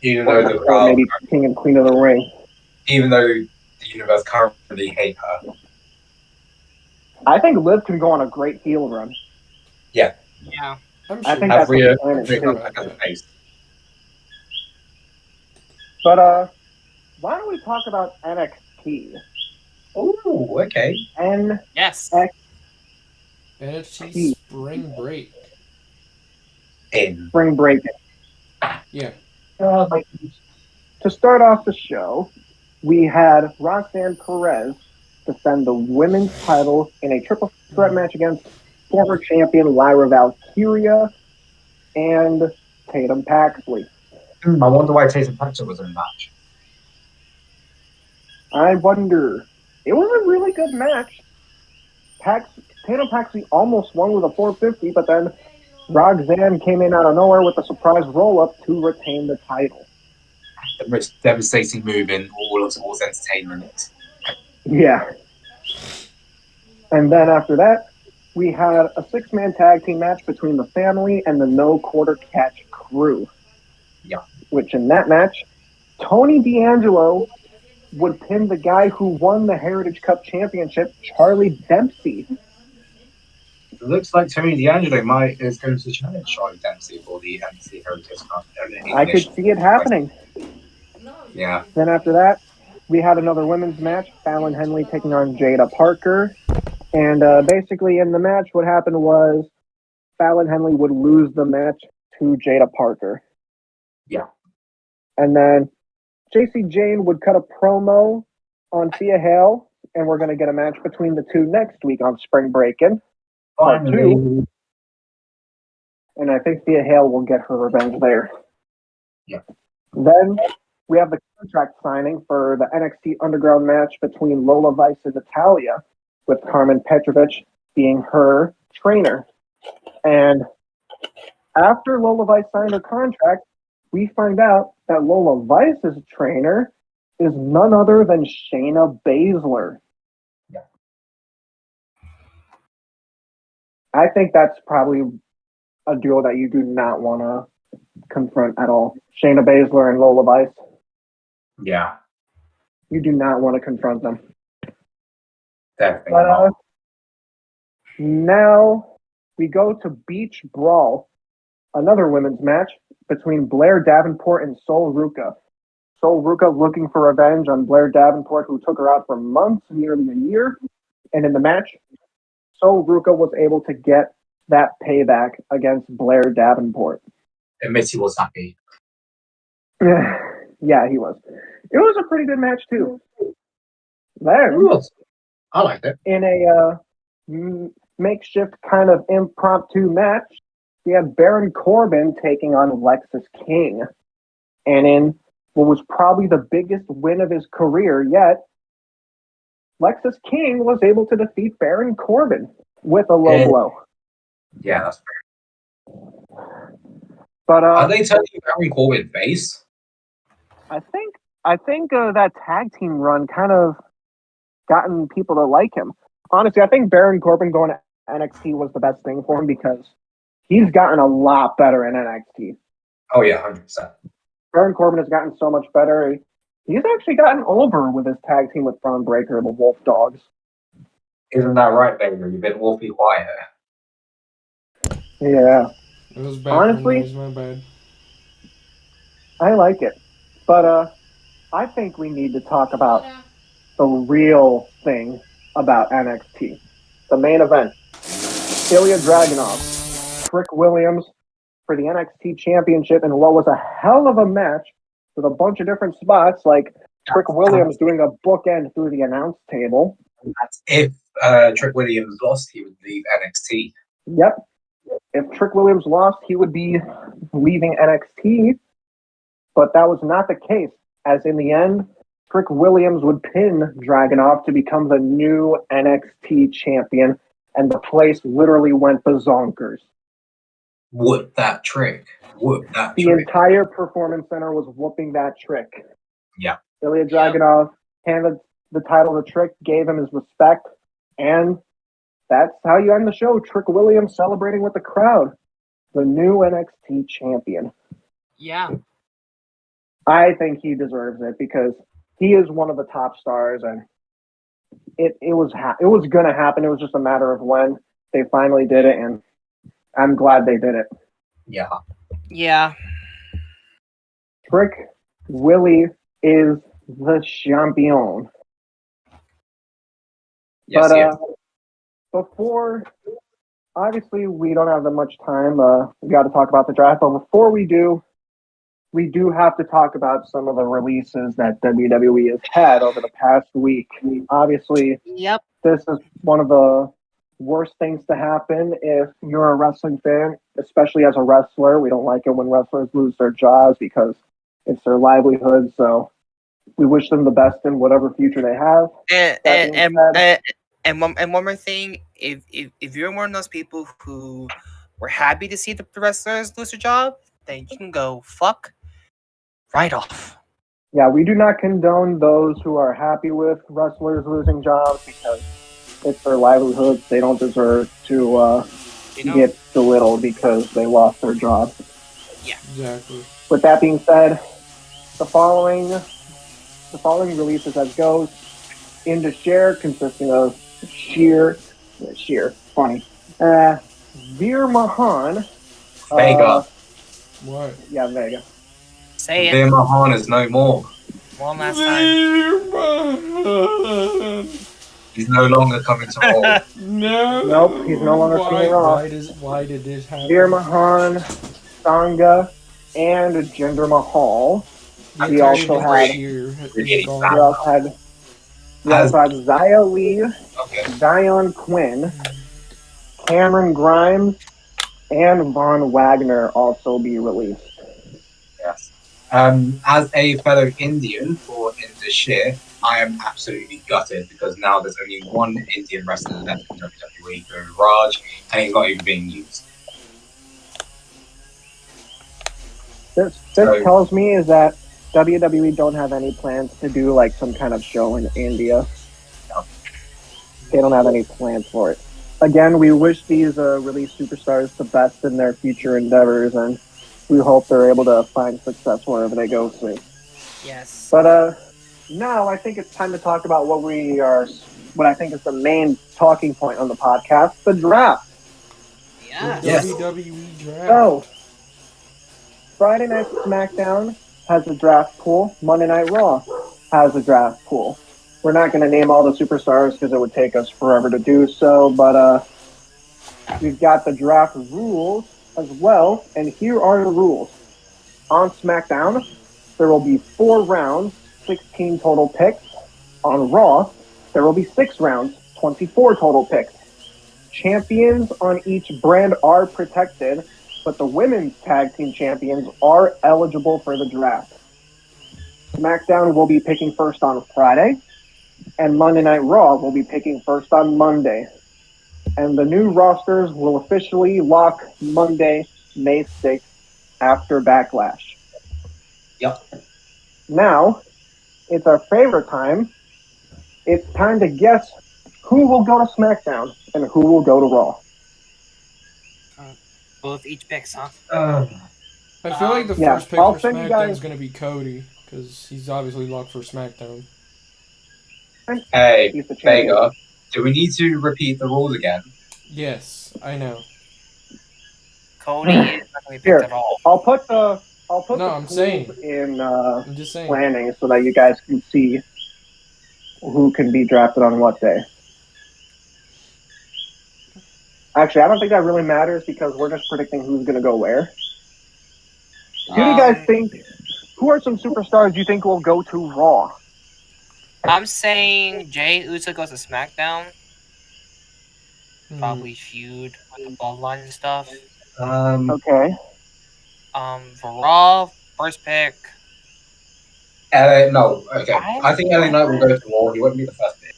Even though the Or crowd, maybe King and Queen of the Ring. even though the universe currently hate her. I think Liv can go on a great heel run. Yeah. I'm I sure. think Have that's what Rhea the plan is too. back at the face. But why don't we talk about NXT? Oh, okay. Yes. NXT Spring Break. In. Spring Break. Yeah. To start off the show, we had Roxanne Perez defend the women's title in a triple threat match against former champion Lyra Valkyria and Tatum Paxley. I wonder why Tatum Paxley was in the match. I wonder. It was a really good match. Tatum Paxley almost won with a 450, but then Roxanne came in out of nowhere with a surprise roll-up to retain the title. The most devastating move in all of sports entertainment. Yeah. And then after that, we had a six-man tag team match between the Family and the No Quarter Catch Crew. Yeah. Which in that match, Tony D'Angelo would pin the guy who won the Heritage Cup Championship, Charlie Dempsey. It looks like Tony D'Angelo is going to challenge Charlie Dempsey for the NXT Heritage Cup. I could see it happening. Yeah. Then after that, we had another women's match, Fallon Henley taking on Jada Parker. And basically in the match, what happened was Fallon Henley would lose the match to Jada Parker. Yeah. And then JC Jane would cut a promo on Thea Hale, and we're going to get a match between the two next week on Spring Breakin'. Part two. And I think Thea Hale will get her revenge there. Yeah. Then we have the contract signing for the NXT Underground match between Lola Vice and Natalya, with Carmen Petrovich being her trainer. And After Lola Vice signed her contract, we find out that Lola Vice's trainer is none other than Shayna Baszler. Yeah. I think that's probably a duo that you do not want to confront at all. Shayna Baszler and Lola Vice. Yeah, You do not want to confront them. definitely But not. now we go to Beach Brawl, another women's match between Blair Davenport and Sol Ruka. Sol Ruka looking for revenge on Blair Davenport, who took her out for months, nearly a year. And in the match, Sol Ruka was able to get that payback against Blair Davenport. Admit he was happy. Yeah, he was. It was a pretty good match, too. Then, It was. I liked it. in a makeshift kind of impromptu match, we had Baron Corbin taking on Lexis King. And in what was probably the biggest win of his career yet, Lexis King was able to defeat Baron Corbin with a low blow. Yeah, that's But Are they turning Baron Corbin face? I think that tag team run kind of gotten people to like him. Honestly, I think Baron Corbin going to NXT was the best thing for him because he's gotten a lot better in NXT. Oh yeah, 100%. Baron Corbin has gotten so much better. He's actually gotten over with his tag team with Braun Breaker, the Wolf Dogs. Isn't that right, baby? You've been awfully quiet. Yeah, It was back Honestly- days, my bad. I like it. But I think we need to talk about the real thing about NXT. The main event. Ilya Dragunov, Trick Williams for the NXT Championship in what was a hell of a match with a bunch of different spots, like Trick Williams doing a bookend through the announce table. That's if Trick Williams lost, he would leave NXT. Yep. If Trick Williams lost, he would be leaving NXT, but that was not the case, as in the end, Trick Williams would pin Dragunov to become the new NXT champion, and the place literally went bazonkers. Whoop that trick. Whoop that The trick. entire Performance Center was whooping that Trick. Yeah. Ilya Dragunov handed the title to Trick, gave him his respect, and that's how you end the show. Trick Williams celebrating with the crowd. The new NXT champion. Yeah. I think he deserves it because he is one of the top stars, and it was going to happen. It was just a matter of when. They finally did it, and I'm glad they did it. Yeah. Yeah. Trick Willie is the champion. Yes, But yes. before, obviously, we don't have that much time. We got to talk about the draft, but before we do have to talk about some of the releases that WWE has had over the past week. Obviously, Yep. this is one of the worst things to happen if you're a wrestling fan, especially as a wrestler. We don't like it when wrestlers lose their jobs because it's their livelihood. So we wish them the best in whatever future they have. And one more thing, if you're one of those people who were happy to see the wrestlers lose their job, then you can go fuck right off. Yeah, we do not condone those who are happy with wrestlers losing jobs because it's their livelihood. They don't deserve to get belittled because they lost their job. Exactly. With that being said, the following releases as goes into Share, consisting of Sheer, funny. Veer Mahan. Vega. What? Yeah, Vega. Say it Veer Mahan is no more. one last time. He's no longer coming to Raw. No. Nope, he's no longer coming Raw. Why did this happen? Veer Mahan, Sangha, and Jinder Mahal. We also had We also had Xia Li, Okay. Zion Quinn, Cameron Grimes, and Von Wagner also be released. Yes. As a fellow Indian for Indishir, I am absolutely gutted because now there's only one Indian wrestler left in WWE, Raj, and he's not even being used. This So- tells me is that WWE don't have any plans to do like some kind of show in India. They don't have any plans for it. Again, we wish these released superstars the best in their future endeavors, and we hope they're able to find success wherever they go to. Yes. But now I think it's time to talk about what I think is the main talking point on the podcast, the draft. Yes. Yes. WWE Draft. So, Friday Night SmackDown has a draft pool. Monday Night Raw has a draft pool. We're not going to name all the superstars because it would take us forever to do so, but we've got the draft rules as well, and here are the rules. On SmackDown, there will be 4 rounds, 16 total picks. On Raw, there will be 6 rounds, 24 total picks. Champions on each brand are protected, but the women's tag team champions are eligible for the draft. SmackDown will be picking first on Friday, and Monday Night Raw will be picking first on Monday. And the new rosters will officially lock Monday, May 6th, after Backlash. Yep. Now, it's our favorite time. It's time to guess who will go to SmackDown and who will go to Raw. Both each picks, huh? I feel like the Yeah, first pick I'll for send you SmackDown guys- is going to be Cody, because he's obviously locked for SmackDown. Hey, He's the champion. Vega, do we need to repeat the rules again? Yes, I know. Cody is not going to be Here. picked at all. I'll put the No, I'm pools saying. in I'm just saying. planning so that you guys can see who can be drafted on what day. Actually, I don't think that really matters because we're just predicting who's going to go where. Who do you guys think? Who are some superstars you think will go to Raw? I'm saying Jay Uso goes to SmackDown. Hmm. Probably feud with the Bloodline and stuff. Okay. For Raw, first pick. No, okay. I think LA Knight will go to Raw. He won't be the first pick.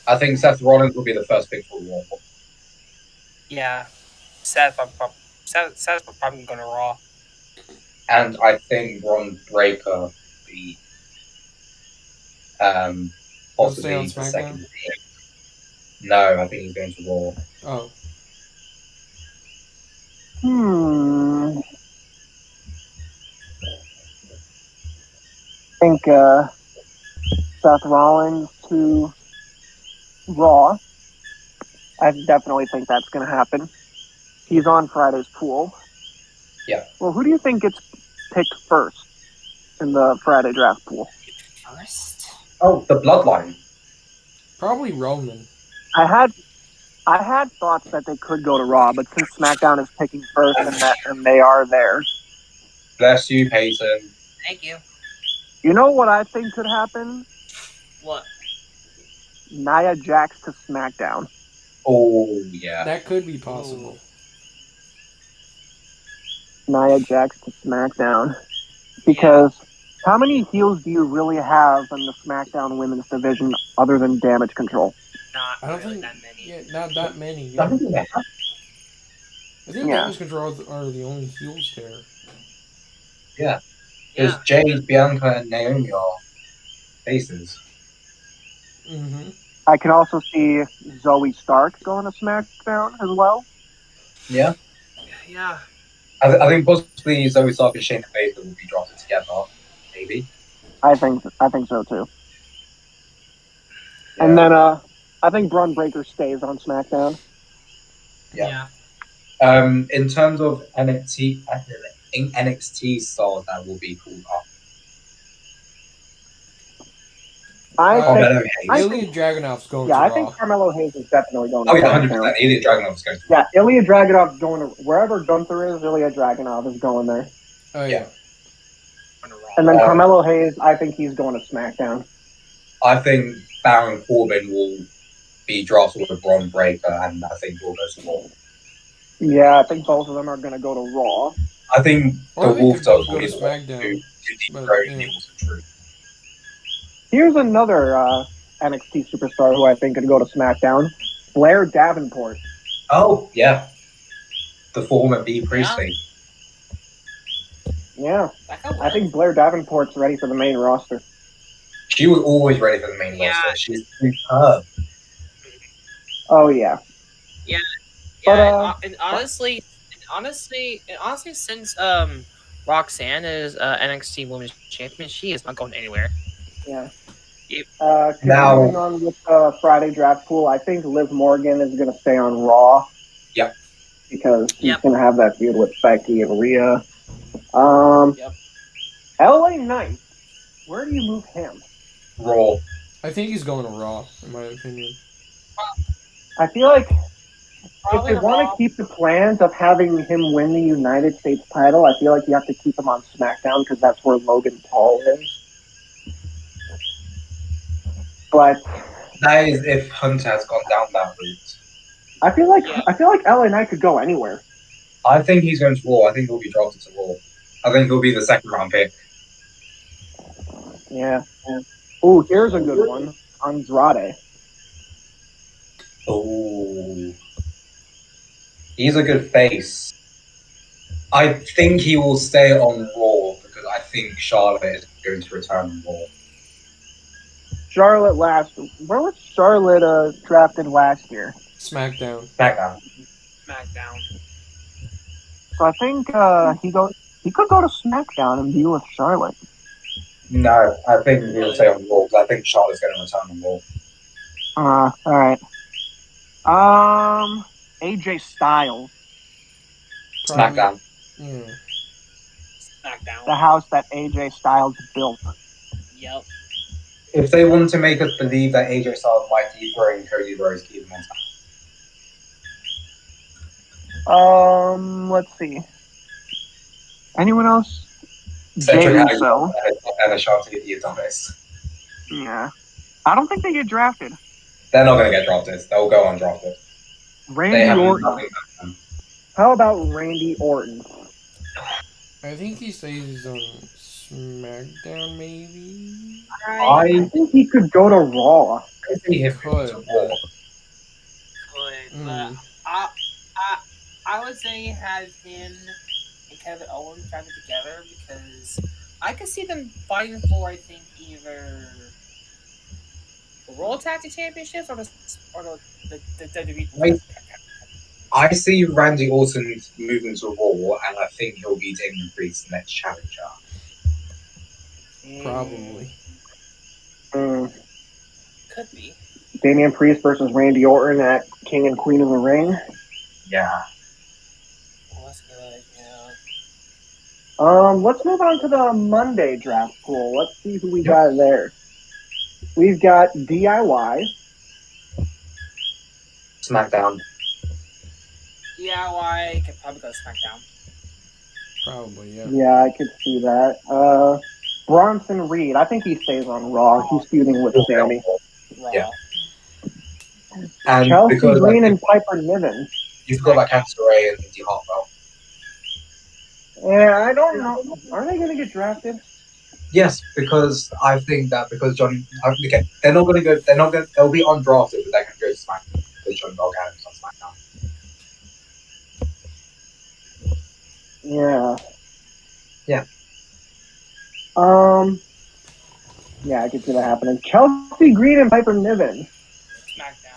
I think Seth Rollins will be the first pick for Raw. Yeah. Seth's probably going to Raw. And I think Braun Breaker will be possibly on the SmackDown? second pick. No, I think he's going to Raw. Oh. I think Seth Rollins to Raw. I definitely think that's going to happen. He's on Friday's pool. Yeah. Well, who do you think gets picked first in the Friday draft pool? First? Oh, the Bloodline. Probably Roman. I had thoughts that they could go to Raw, but since SmackDown is picking first and they are there, Bless you, Peyton. Thank you. you know what I think could happen? What? Nia Jax to SmackDown. Oh, yeah. That could be possible. Nia Jax to SmackDown. Because how many heels do you really have in the SmackDown women's division other than Damage Control? Not I don't really think that many. Yeah, not that many. I Yeah. think they have. I think Yeah. Damage Control are the only heels there. Yeah. Because Yeah. Jade, Bianca, and Naomi are faces. Mm-hmm. I can also see Zoe Stark going to SmackDown as well. Yeah. Yeah. Uh, I think possibly Zoe Stark and Shayna Baszler will be drafted together. Maybe. I think so too. Yeah. And then I think Braun Breaker stays on SmackDown. Yeah. In terms of NXT stars that will be called up. I think Carmelo Hayes. Ilya Dragunov's going yeah, to I Raw. think Carmelo Hayes is definitely going to Oh, yeah, SmackDown. 100%. Ilya Dragunov's going to. Yeah, Ilya Dragunov's going to wherever Gunther is. Ilya Dragunov is going there, Oh, Yeah. and then Carmelo Hayes. I think he's going to SmackDown. I think Baron Corbin will be drafted with Braun Breaker, and I think we'll go to Raw. Yeah, I think both of them are going to go to Raw. I think Or the they Wolf could Dog go will to be the one SmackDown, to but, dethrone yeah. the Awesome Truth. Here's another NXT superstar who I think could go to SmackDown. Blair Davenport. Oh, yeah. The former B. Priestley. Yeah, That could I work. think Blair Davenport's ready for the main roster. She was always ready for the main Yeah. roster. She's superb. Oh yeah. Yeah, But and honestly, since Roxanne is NXT Women's Champion, she is not going anywhere. yeah. Yep. Continuing on with the Friday draft pool, I think Liv Morgan is going to stay on Raw. Yep. Because he's Yep. going to have that feud with Becky and Rhea. Yep. LA Knight, where do you move him? Raw. I think he's going to Raw, in my opinion. I feel like Probably if they want to keep the plans of having him win the United States title, I feel like you have to keep him on SmackDown because that's where Logan Paul is. But That is if Hunter has gone down that route. I feel like LA Knight could go anywhere. I think he's going to Raw. I think he'll be drafted to Raw. I think he'll be the second round pick. Yeah. Oh, here's a good one. Andrade. Oh. He's a good face. I think he will stay on Raw because I think Charlotte is going to return on Raw. Charlotte where was Charlotte drafted last year? SmackDown. SmackDown. SmackDown. So I think he could go to SmackDown and be with Charlotte. No, I think he'll stay on Raw because I think Charlotte's going to return on Raw. All right. AJ Styles, SmackDown. Yeah. SmackDown. the house that AJ Styles built. Yep. If they want to make us believe that AJ Styles might keep throwing Cody Rhodes, keep him on top. Let's see. Anyone else? Cedric Jey Uso. and Ashanti the Adonis. Yeah. I don't think they get drafted. They're not going to get drafted. They'll go undrafted. They Randy have Orton. nothing back then. How about Randy Orton? I think he stays on SmackDown, maybe? I think he could go to Raw. I see him Could, going to Raw. But I would say have him and Kevin Owens driving together because I could see them fighting for either the World Tag Team Championships or the WWE. I see Randy Orton moving to Raw, and I think he'll be Damian Priest's next challenger. Probably. Could be. Damian Priest versus Randy Orton at King and Queen of the Ring. Yeah. Well, that's good, Let's move on to the Monday draft pool. Let's see who we got there. We've got DIY. SmackDown. DIY could probably go to SmackDown. Probably, yeah. Yeah, I could see that. Bronson Reed. I think he stays on Raw. He's feuding with Sammy. Raw. Yeah. And Chelsea because Green and Piper Niven. you've got like Candice LeRae and Indy Hartwell. Yeah, I don't know. Are they going to get drafted? Yes, because I think that because Johnny, okay, they're not going to go. They'll be undrafted, but they can go to SmackDown because Johnny Gargano's on SmackDown. Yeah. Yeah. Yeah, I could see that happening. Chelsea Green and Piper Niven. SmackDown.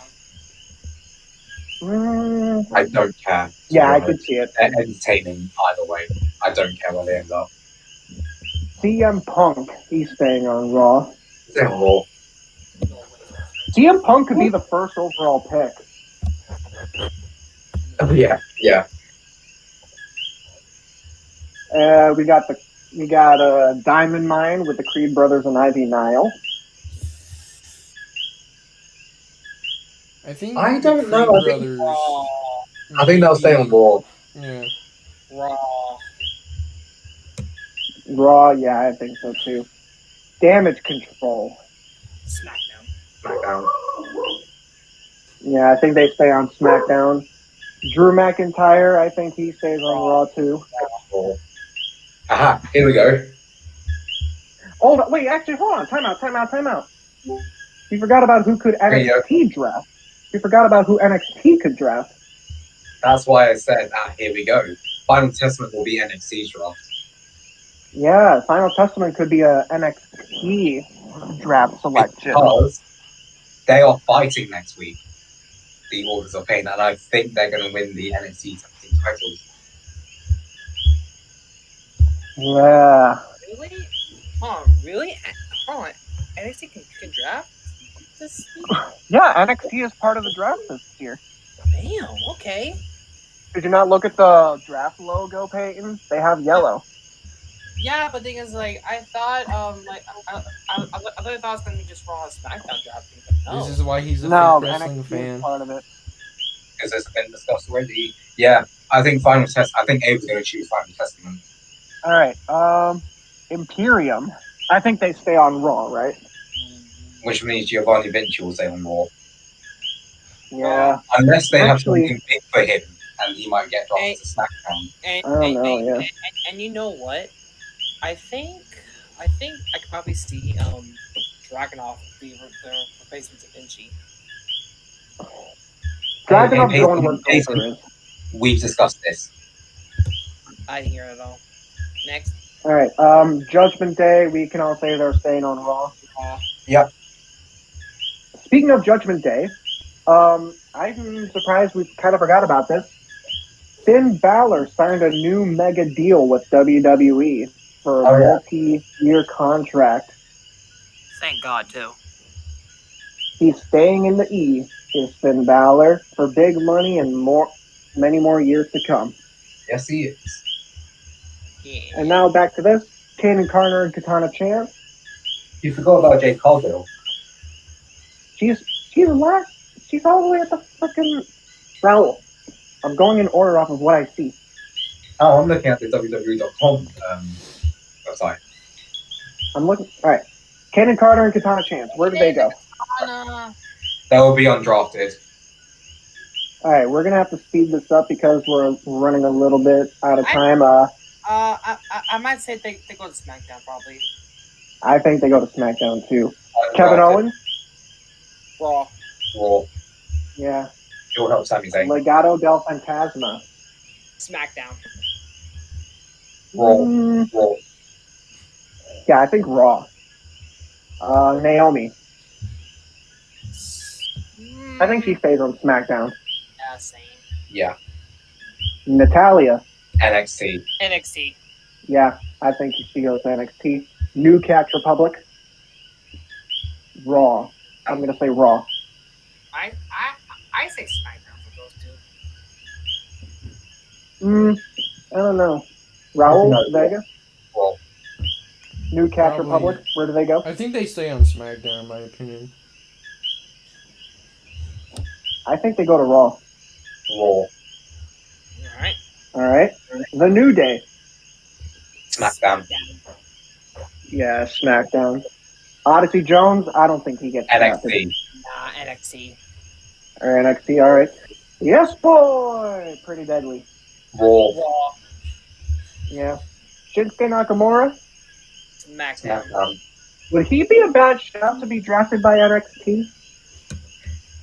I don't care. Yeah, I could see it. They're entertaining either way. I don't care where they end up. CM Punk, he's staying on Raw. They're Raw. CM Punk could be the first overall pick. Oh, yeah. We got a Diamond Mine with the Creed Brothers and Ivy Nile. I think I the don't know. Creed I think- Brothers. I think they'll stay on Raw. Yeah. Raw, yeah, I think so too. Damage Control. SmackDown. Yeah, I think they stay on SmackDown. Drew McIntyre, I think he stays on Raw too. Raw. Aha! Here we go. Hold on, wait, actually, hold on. Time out. You forgot about who could NXT draft. You forgot about who NXT could draft. That's why I said, here we go. Final Testament will be NXT's draft. Yeah, Final Testament could be a NXT draft selection. Because they are fighting next week, the Authors of Pain, and I think they're going to win the NXT Tag Team titles. Yeah. Really? Really? Hold on. NXT can draft this week? Yeah, NXT is part of the draft this year. Damn, okay. Did you not look at the draft logo, Peyton? They have yellow. Yeah, but the thing is, like, I thought, I thought it was going to be just Raw and SmackDown drafting, but no. This is why he's a No, fake wrestling NXT is fan. part of it. Because it's been discussed already. Yeah, I think Abe's going to choose Final Testament. All right. Imperium. I think they stay on Raw, right? Which means Giovanni Vinci will stay on Raw. Yeah. Unless they have Actually- something big for him, and he might get dropped to SmackDown. And, I don't know, yeah. And you know what? I think I could probably see Dragunov be the replacement to Vinci. Dragunov's Hey, going where Peyton, Goldberg is. We've discussed this. I didn't hear it at all. Next. All right. Judgment Day. We can all say they're staying on Raw. Yep. Speaking of Judgment Day, I'm surprised we kind of forgot about this. Finn Balor signed a new mega deal with WWE for a multi-year contract. Thank God, too. He's staying in the E, is Finn Balor, for big money and many more years to come. Yes, he is. Yeah. And now back to this. Kaden Carter and Katana Chance. You forgot about Jade Cargill. She's all the way at the freaking Raul. I'm going in order off of what I see. Oh, I'm looking at the WWE.com website. I'm looking. All right. Kaden Carter and Katana Chance. Where do they go? They will be undrafted. All right. We're gonna have to speed this up because we're running a little bit out of time. I might say they go to SmackDown probably. I think they go to SmackDown too. Kevin Owens. Raw. Raw. Yeah. It will help Sami Zayn. Legado del Fantasma. SmackDown. Raw. Raw. Yeah, I think Raw. Naomi. I think she stays on SmackDown. Yeah, same. Yeah. Natalia. NXT. NXT. Yeah, I think she goes to NXT. New Catch Republic. Raw. I'm gonna say Raw. I say SmackDown for those two. I don't know. Raul No. Vega. Raw. New Catch Probably. Republic. Where do they go? I think they stay on SmackDown, in my opinion. I think they go to Raw. Raw. Alright. All right. The New Day. SmackDown. Yeah, SmackDown. Odyssey Jones. I don't think he gets drafted. NXT. Nah, NXT. Or NXT. All right. Yes, boy. Pretty deadly. Raw. Raw. Yeah. Shinsuke Nakamura. SmackDown. SmackDown. Would he be a bad shout to be drafted by NXT?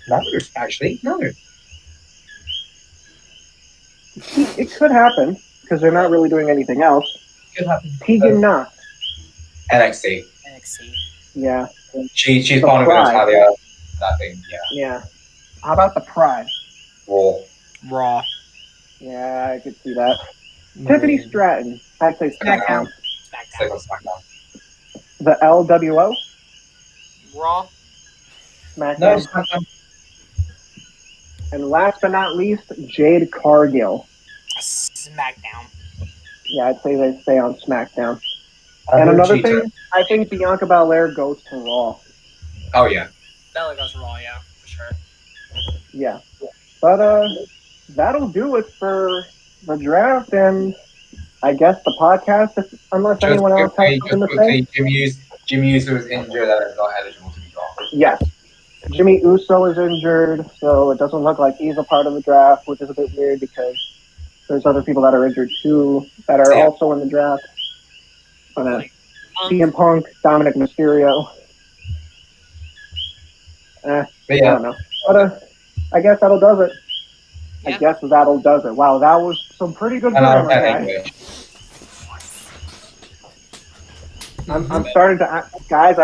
No, actually, no. It could happen because they're not really doing anything else. Could happen. Tegan Knox. NXT. NXT. Yeah. She's The part of Pride. Natalia. That thing, yeah. Yeah. How about the Pride? Raw. Raw. Yeah, I could see that. Tiffany Stratton. I'd say SmackDown. Stick on SmackDown. The LWO. Raw. SmackDown. No, SmackDown. And last but not least, Jade Cargill. SmackDown. Yeah, I'd say they stay on SmackDown. And another thing, I think Bianca Belair goes to Raw. Oh, yeah. Bella goes Raw, yeah, for sure. Yeah. But that'll do it for the draft and I guess the podcast, unless anyone else has something to say. Jim Uso is injured and is not eligible to be drafted. Yes. Jimmy Uso is injured, so it doesn't look like he's a part of the draft, which is a bit weird because there's other people that are injured too that are also in the draft. CM Punk, Dominic Mysterio. But I yeah, don't know. But I guess that'll does it. Yeah. I guess that'll does it. Wow, that was some pretty good and grammar, I'm guys. English. I'm starting to guys.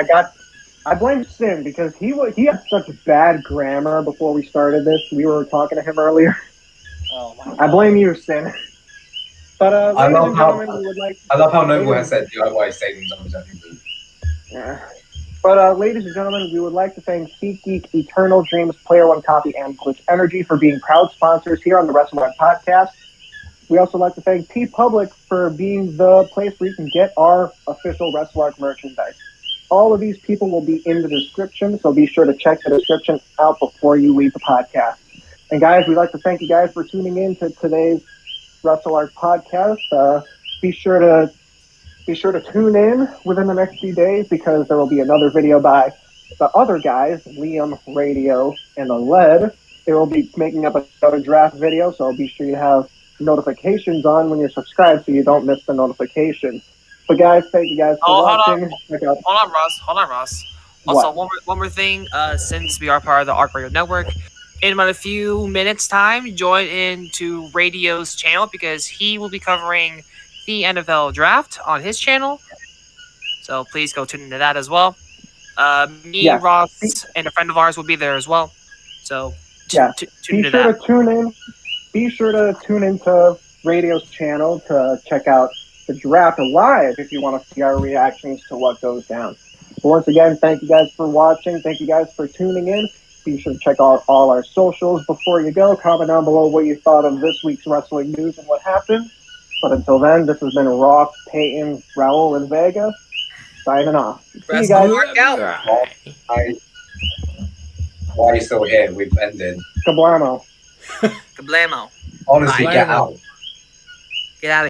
I blame Sin because he had such bad grammar before we started this. We were talking to him earlier. Oh my I blame you, Sin. But I ladies love and how gentlemen, we would like. I love how Noble ladies- has said DIY savings on his own boot. Yeah. But ladies and gentlemen, we would like to thank SeatGeek, Eternal Dreams, Player One Coffee, and Glitch Energy for being proud sponsors here on the Wrestle Arc Podcast. We also like to thank TeePublic for being the place where you can get our official Wrestle Arc merchandise. All of these people will be in the description, so be sure to check the description out before you leave the podcast. And guys, we'd like to thank you guys for tuning in to today's Wrestle Arc Podcast. Be sure to tune in within the next few days because there will be another video by the other guys, Liam, Radio, and the Lead. They will be making up another draft video, so be sure you have notifications on when you're subscribed so you don't miss the notification. But guys, thank you guys for watching. Hold on, Ross. Also, one more thing. Since we are part of the Arc Radio Network, in about a few minutes' time, join into Radio's channel because he will be covering the NFL Draft on his channel. So please go tune into that as well. Ross, and a friend of ours will be there as well. So tune into that. Be sure to tune into Radio's channel to check out the draft live if you want to see our reactions to what goes down. But once again, thank you guys for watching. Thank you guys for tuning in. Be sure to check out all our socials before you go. Comment down below what you thought of this week's wrestling news and what happened. But until then, this has been Ross, Peyton, Raul, and Vega signing off. See you guys. Why are you still here? We've ended. Kablamo. Kablamo. Honestly, Bye. get out. Get out of here.